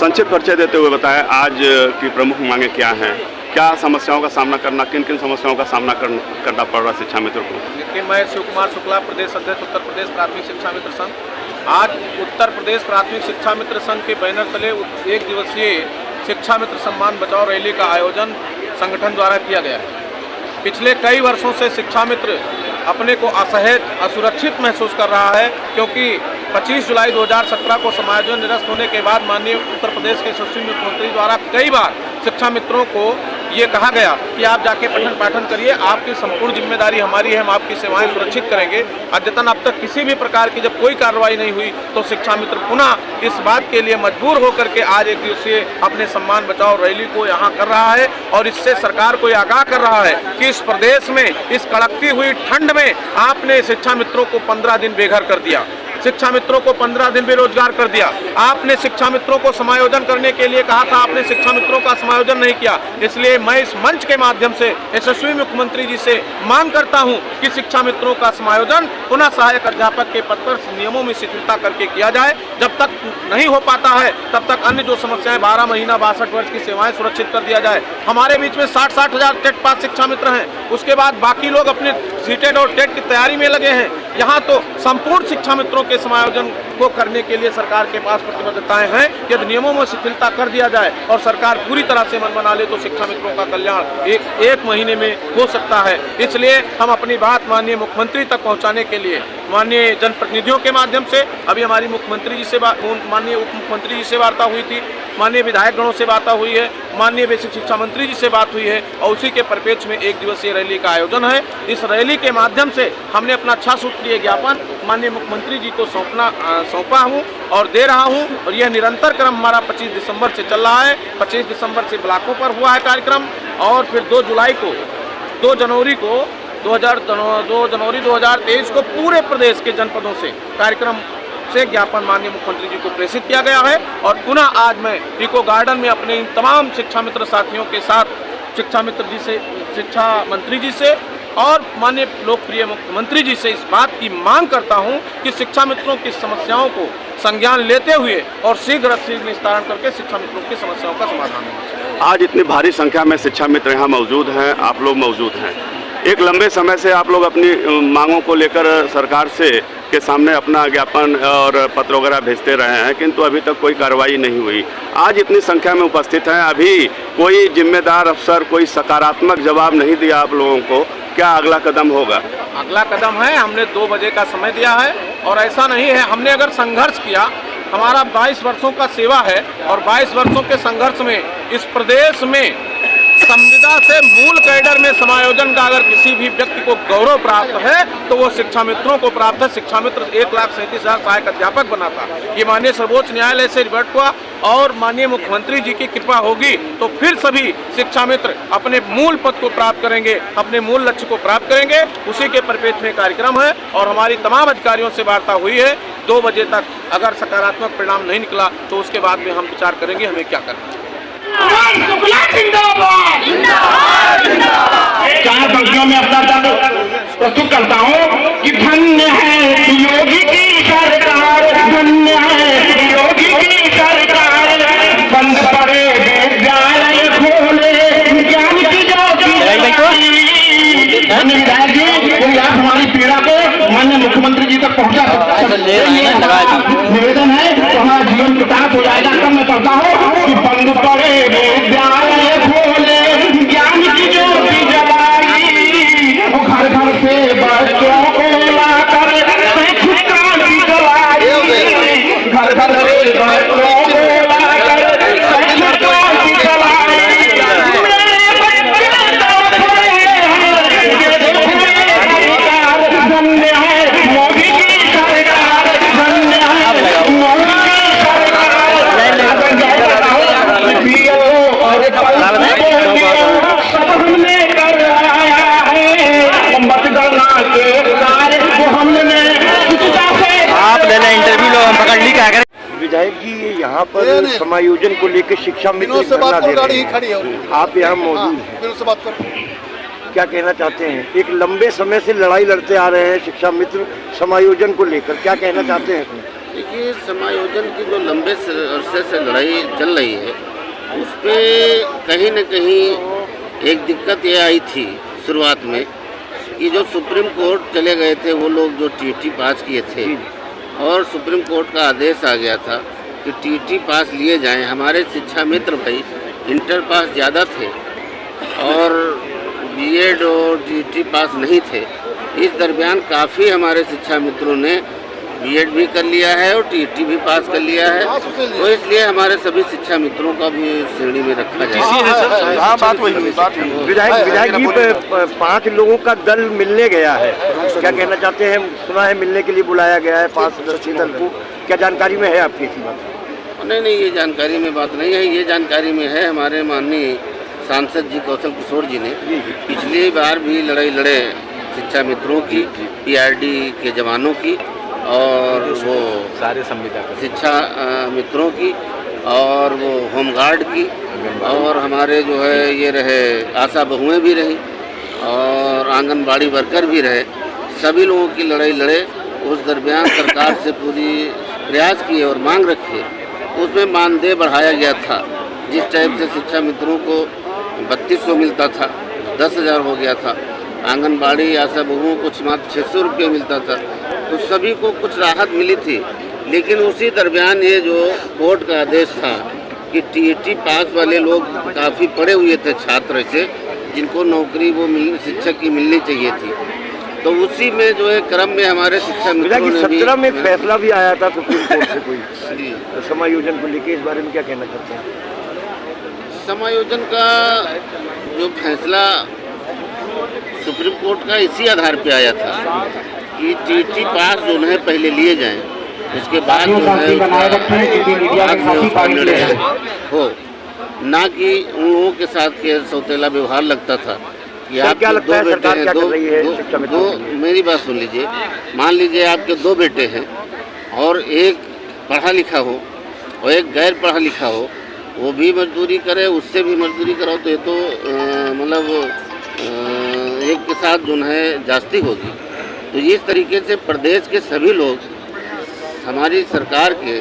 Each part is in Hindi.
संक्षिप्त परिचय देते हुए बताएं आज की प्रमुख मांगे क्या हैं, क्या समस्याओं का सामना करना, किन किन समस्याओं का सामना करना पड़ रहा है शिक्षा मित्र को। देखिए, मैं शिव कुमार शुक्ला, प्रदेश अध्यक्ष उत्तर प्रदेश प्राथमिक शिक्षा मित्र संघ। आज उत्तर प्रदेश प्राथमिक शिक्षा मित्र संघ के बैनर तले एक दिवसीय शिक्षा मित्र सम्मान बचाओ रैली का आयोजन संगठन द्वारा किया गया है। पिछले कई वर्षों से शिक्षा मित्र अपने को असहज, असुरक्षित महसूस कर रहा है, क्योंकि 25 जुलाई 2017 को समायोजन निरस्त होने के बाद माननीय उत्तर प्रदेश के यशस्वी मुख्यमंत्री द्वारा कई बार शिक्षा मित्रों को ये कहा गया कि आप जाके पठन पाठन करिए, आपकी संपूर्ण जिम्मेदारी हमारी है, हम आपकी सेवाएं सुरक्षित करेंगे। अद्यतन अब तक किसी भी प्रकार की जब कोई कार्रवाई नहीं हुई तो शिक्षा मित्र पुनः इस बात के लिए मजबूर होकर के आज एक दिवसीय अपने सम्मान बचाओ रैली को यहाँ कर रहा है और इससे सरकार को आगाह कर रहा है कि इस प्रदेश में इस कड़कती हुई ठंड में आपने शिक्षा मित्रों को 15 दिन बेघर कर दिया, शिक्षा मित्रों को 15 दिन बेरोजगार कर दिया। आपने शिक्षा मित्रों को समायोजन करने के लिए कहा था, आपने शिक्षा मित्रों का समायोजन नहीं किया। इसलिए मैं इस मंच के माध्यम से यशस्वी मुख्यमंत्री जी से मांग करता हूं कि शिक्षा मित्रों का समायोजन पुनः सहायक अध्यापक के पद पर नियमों में शिथिलता करके किया जाए। जब तक नहीं हो पाता है तब तक अन्य जो समस्याएं 12 महीना 62 वर्ष की सेवाएं सुरक्षित कर दिया जाए। हमारे बीच में 60-60 हजार टेट पास शिक्षा मित्र हैं, उसके बाद बाकी लोग अपने सीटेट और टेट की तैयारी में लगे हैं। यहाँ तो संपूर्ण शिक्षा मित्रों के समायोजन को करने के लिए सरकार के पास प्रतिबद्धताएं हैं। यदि नियमों में शिथिलता कर दिया जाए और सरकार पूरी तरह से मन बना ले तो शिक्षा मित्रों का कल्याण एक महीने में हो सकता है। इसलिए हम अपनी बात माननीय मुख्यमंत्री तक पहुंचाने के लिए माननीय जनप्रतिनिधियों के माध्यम से अभी हमारी मुख्यमंत्री जी से माननीय उप मुख्यमंत्री जी से वार्ता हुई थी, माननीय विधायक गणों से वार्ता हुई है, माननीय बेसिक शिक्षा मंत्री जी से बात हुई है और उसी के परिप्रेक्ष्य में एक दिवसीय रैली का आयोजन है। इस रैली के माध्यम से हमने अपना 6 सूत्रीय ज्ञापन माननीय मुख्यमंत्री जी को सौंपा हूँ और दे रहा हूँ और यह निरंतर क्रम हमारा 25 दिसंबर से चल रहा है। 25 दिसंबर से ब्लॉकों पर हुआ है कार्यक्रम और फिर 2 जनवरी 2023 को पूरे प्रदेश के जनपदों से कार्यक्रम से ज्ञापन माननीय मुख्यमंत्री जी को प्रेषित किया गया है। और पुनः आज मैं इको गार्डन में अपने इन तमाम शिक्षा मित्र साथियों के साथ शिक्षा मित्र जी से, शिक्षा मंत्री जी से और माननीय लोकप्रिय मुख्यमंत्री जी से इस बात की मांग करता हूं कि शिक्षा मित्रों की समस्याओं को संज्ञान लेते हुए और शीघ्र निस्तारण करके शिक्षा मित्रों की समस्याओं का समाधान हो। आज इतनी भारी संख्या में शिक्षा मित्र यहाँ मौजूद हैं, आप लोग मौजूद हैं। एक लंबे समय से आप लोग अपनी मांगों को लेकर सरकार से के सामने अपना ज्ञापन और पत्र वगैरह भेजते रहे हैं, किंतु अभी तक कोई कार्रवाई नहीं हुई। आज इतनी संख्या में उपस्थित हैं, अभी कोई जिम्मेदार अफसर कोई सकारात्मक जवाब नहीं दिया आप लोगों को, क्या अगला कदम होगा? अगला कदम है, हमने 2 बजे का समय दिया है और ऐसा नहीं है, हमने अगर संघर्ष किया, हमारा 22 वर्षों का सेवा है और 22 वर्षों के संघर्ष में इस प्रदेश में संविदा से मूल कैडर में समायोजन का अगर किसी भी व्यक्ति को गौरव प्राप्त है तो वो शिक्षा मित्रों को प्राप्त है। शिक्षा मित्र 1,37,000 सहायक अध्यापक बना था। ये माननीय सर्वोच्च न्यायालय से रिवर्ट हुआ और माननीय मुख्यमंत्री जी की कृपा होगी तो फिर सभी शिक्षा मित्र अपने मूल पद को प्राप्त करेंगे, अपने मूल लक्ष्य को प्राप्त करेंगे। उसी के परिप्रेक्ष्य में कार्यक्रम है और हमारी तमाम अधिकारियों से वार्ता हुई है। 2 बजे तक अगर सकारात्मक परिणाम नहीं निकला तो उसके बाद में हम विचार करेंगे हमें क्या करना है। 4 पंक्तियों में अपना प्रस्तुत करता हूँ कि धन्य है योगी की सरकार, धन्य है योगी की सरकार, बंद पड़े विद्यालय खोले ज्ञान की ज्योति। विधायक जी आप हमारी पीड़ा को माननीय मुख्यमंत्री जी तक पहुँचा निवेदन है तो हमारा जीवन विकास हो जाएगा। तब मैं पढ़ता हूँ कि बंद पड़े विद्यालय खोले ज्ञान की ज्योति जलाई, घर घर से बच्चों को लाकर शैक्षिक क्रांति चलाई, घर घर से बच्चों को लाकर शैक्षिक क्रांति चलाई। धन्य है मोदी की सरकार, धन्य है मोदी की सरकार। सब हमने करवाया है, मतगणना के कार्य को हमने आप ले लें इंटरव्यू लो, हम पकड़ ली क्या करें। विधायक जी यहाँ पर समायोजन को लेकर शिक्षा मित्र धरना दे रहे हैं, आप यहाँ मौजूद हैं, क्या कहना चाहते हैं? एक लंबे समय से लड़ाई लड़ते आ रहे हैं शिक्षा मित्र समायोजन को लेकर, क्या कहना चाहते हैं? देखिए, समायोजन की जो लंबे अरसे से लड़ाई चल रही है, उस पर कहीं न कहीं एक दिक्कत ये आई थी शुरुआत में कि जो सुप्रीम कोर्ट चले गए थे वो लोग जो टीटी पास किए थे, और सुप्रीम कोर्ट का आदेश आ गया था कि टीटी पास लिए जाएं। हमारे शिक्षा मित्र भाई इंटर पास ज़्यादा थे और बीएड और टीटी पास नहीं थे। इस दरमियान काफ़ी हमारे शिक्षा मित्रों ने बीएड भी कर लिया है और टीटी भी पास कर लिया है, तो इसलिए हमारे सभी शिक्षा मित्रों का भी श्रेणी में रखा जाए। विधायक जी, 5 लोगों का दल मिलने गया है, क्या कहना चाहते हैं? सुना है मिलने के लिए बुलाया गया है 5 सदस्यीय दल को, क्या जानकारी में है आपकी इसी बात? नहीं, ये जानकारी में बात नहीं है। ये जानकारी में है हमारे माननीय सांसद जी कौशल किशोर जी ने पिछली बार भी लड़ाई लड़े शिक्षा मित्रों की, पीआरडी के जवानों की और वो सारे संविदा शिक्षा मित्रों की और वो होमगार्ड की, और हमारे जो है ये रहे आशा बहुएं भी रही और आंगनबाड़ी वर्कर भी रहे। सभी लोगों की लड़ाई लड़े। उस दरमियान सरकार से पूरी प्रयास किए और मांग रखी, उसमें मानदेय बढ़ाया गया था। जिस टाइप से शिक्षा मित्रों को 3200 मिलता था, 10,000 हो गया था। आंगनबाड़ी आशा बहुओं को मात्र 600 रुपये मिलता था, तो सभी को कुछ राहत मिली थी। लेकिन उसी दरमियान ये जो कोर्ट का आदेश था कि टीटी पास वाले लोग काफ़ी पढ़े हुए थे छात्र से, जिनको नौकरी वो शिक्षक की मिलनी चाहिए थी, तो उसी में जो है क्रम में हमारे शिक्षा मित्रों ने 17 में फैसला भी आया था सुप्रीम कोर्ट से कोई समायोजन को लेकर, इस बारे में क्या कहना चाहते हैं? समायोजन का जो फैसला सुप्रीम कोर्ट का इसी आधार पे आया था कि टीटी पास जो है पहले लिए जाएं, उसके बाद जो है उसका निर्णय हो, ना कि उन लोगों के साथ के सौतेला व्यवहार लगता था कि आपके 2 बेटे हैं, दो मेरी बात सुन लीजिए, मान लीजिए आपके 2 बेटे हैं और एक पढ़ा लिखा हो और एक गैर पढ़ा लिखा हो, वो भी मजदूरी करे, उससे भी मजदूरी कराओ, तो ये तो मतलब एक के साथ जो है जास्ती होगी। तो इस तरीके से प्रदेश के सभी लोग, हमारी सरकार के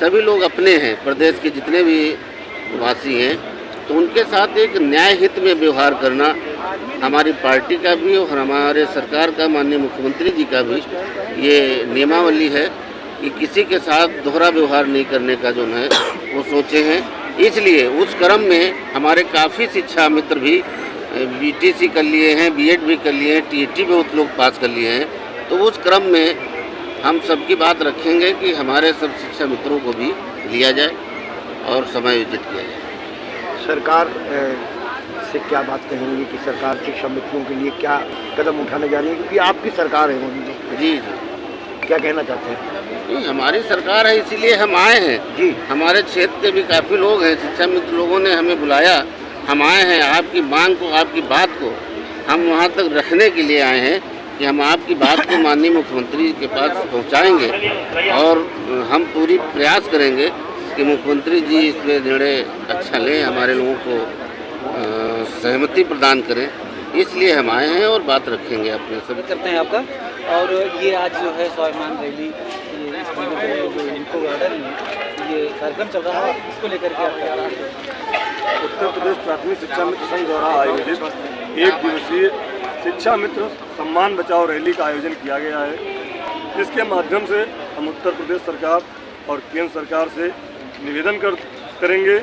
सभी लोग अपने हैं, प्रदेश के जितने भी वासी हैं, तो उनके साथ एक न्याय हित में व्यवहार करना हमारी पार्टी का भी और हमारे सरकार का, माननीय मुख्यमंत्री जी का भी ये नियमावली है कि किसी के साथ दोहरा व्यवहार नहीं करने का जो है वो सोचे हैं। इसलिए उस क्रम में हमारे काफ़ी शिक्षा मित्र भी बीटीसी कर लिए हैं, बीएड भी कर लिए हैं, टीटी भी बहुत लोग पास कर लिए हैं, तो उस क्रम में हम सबकी बात रखेंगे कि हमारे सब शिक्षा मित्रों को भी लिया जाए और समायोजित किया जाए। सरकार से क्या बात कहेंगी कि सरकार शिक्षा मित्रों के लिए क्या कदम उठाने जा रही है, क्योंकि आपकी सरकार है मोदी जी? जी, क्या कहना चाहते हैं? नहीं, हमारी सरकार है, इसीलिए हम आए हैं जी। हमारे क्षेत्र के भी काफ़ी लोग हैं, शिक्षा मित्र लोगों ने हमें बुलाया, हम आए हैं आपकी मांग को, आपकी बात को हम वहाँ तक रखने के लिए आए हैं कि हम आपकी बात को माननीय मुख्यमंत्री के पास पहुँचाएंगे और हम पूरी प्रयास करेंगे कि मुख्यमंत्री जी इस पर निर्णय अच्छा लें, हमारे लोगों को सहमति प्रदान करें। इसलिए हम आए हैं और बात रखेंगे अपने सभी करते हैं आपका। और ये आज जो है स्वाभिमान रैली, ये इस इनको गार्डन में ये कार्यक्रम चल रहा है, इसको लेकर के आपका उत्तर प्रदेश प्राथमिक शिक्षा मित्र संघ द्वारा आयोजित 1 दिवसीय शिक्षा मित्र सम्मान बचाओ रैली का आयोजन किया गया है। इसके माध्यम से हम उत्तर प्रदेश सरकार और केंद्र सरकार से निवेदन करेंगे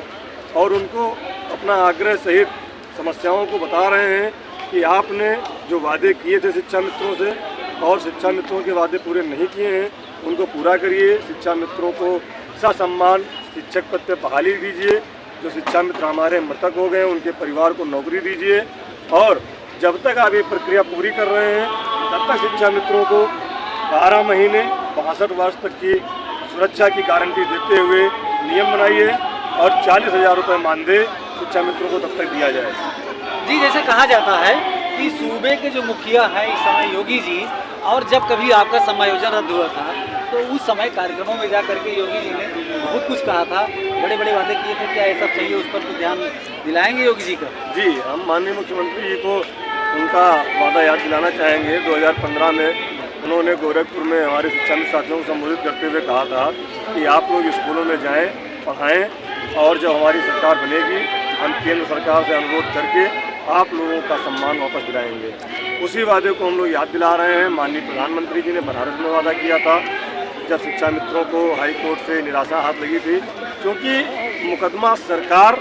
और उनको अपना आग्रह सहित समस्याओं को बता रहे हैं कि आपने जो वादे किए थे शिक्षा मित्रों से और शिक्षा मित्रों के वादे पूरे नहीं किए हैं, उनको पूरा करिए। शिक्षा मित्रों को ससम्मान शिक्षक पद पर बहाली दीजिए। जो शिक्षा मित्र हमारे मृतक हो गए उनके परिवार को नौकरी दीजिए और जब तक आप ये प्रक्रिया पूरी कर रहे हैं तब तक शिक्षा मित्रों को 12 महीने 62 वर्ष तक की सुरक्षा की गारंटी देते हुए नियम बनाइए और 40,000 रुपये मानदेय शिक्षा मित्रों को तब तक दिया जाए। जी, जैसे कहा जाता है कि सूबे के जो मुखिया हैं इस समय योगी जी, और जब कभी आपका समायोजन रद्द हुआ था तो उस समय कार्यक्रमों में जा करके योगी जी ने बहुत कुछ कहा था, बड़े बड़े वादे किए थे। क्या ये सब चाहिए, उस पर कुछ ध्यान दिलाएंगे योगी जी का? जी, हम माननीय मुख्यमंत्री जी को उनका वादा याद दिलाना चाहेंगे। 2015 में उन्होंने गोरखपुर में हमारे शिक्षा मित्र साथियों को संबोधित करते हुए कहा था कि आप लोग स्कूलों में जाएं, पढ़ाएं और जब हमारी सरकार बनेगी हम केंद्र सरकार से अनुरोध करके आप लोगों का सम्मान वापस दिलाएंगे। उसी वादे को हम लोग याद दिला रहे हैं। माननीय प्रधानमंत्री जी ने बनारस में वादा किया था जब शिक्षा मित्रों को हाई कोर्ट से निराशा हाथ लगी थी, क्योंकि मुकदमा सरकार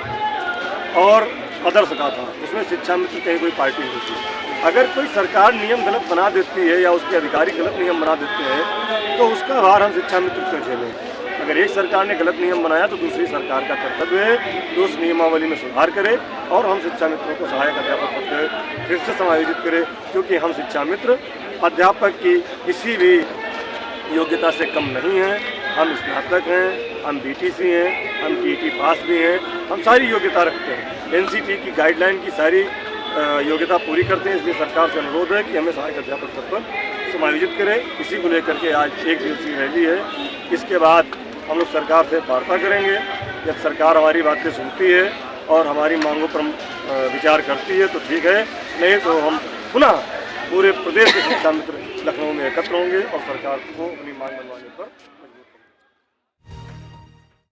और मदरसा का था, उसमें शिक्षा मित्र कहीं कोई पार्टी नहीं थी। अगर कोई सरकार नियम गलत बना देती है या उसके अधिकारी गलत नियम बना देते हैं तो उसका भार हम शिक्षा मित्र क्यों झेलें। अगर एक सरकार ने गलत नियम बनाया तो दूसरी सरकार का कर्तव्य है कि उस नियमावली में सुधार करे और हम शिक्षा मित्रों को सहायक अध्यापक पद फिर से समायोजित करें, क्योंकि हम शिक्षा मित्र अध्यापक की किसी भी योग्यता से कम नहीं हैं। हम स्नातक हैं, हम बीटीसी हैं, हम टीटी पास भी हैं, हम सारी योग्यता रखते हैं। एनसीटी की गाइडलाइन की सारी योग्यता पूरी करते हैं। इसलिए सरकार से अनुरोध है कि हमें सहायक अध्यापक पद पर समायोजित करें। इसी को लेकर के आज एक दिवसीय रैली है। इसके बाद हम लोग सरकार से वार्ता करेंगे। जब सरकार हमारी बातें सुनती है और हमारी मांगों पर विचार करती है तो ठीक है, नहीं तो हम पुनः पूरे प्रदेश के शिक्षा मित्र लखनऊ में एकत्र होंगे और सरकार को अपनी मांग मनवाने पर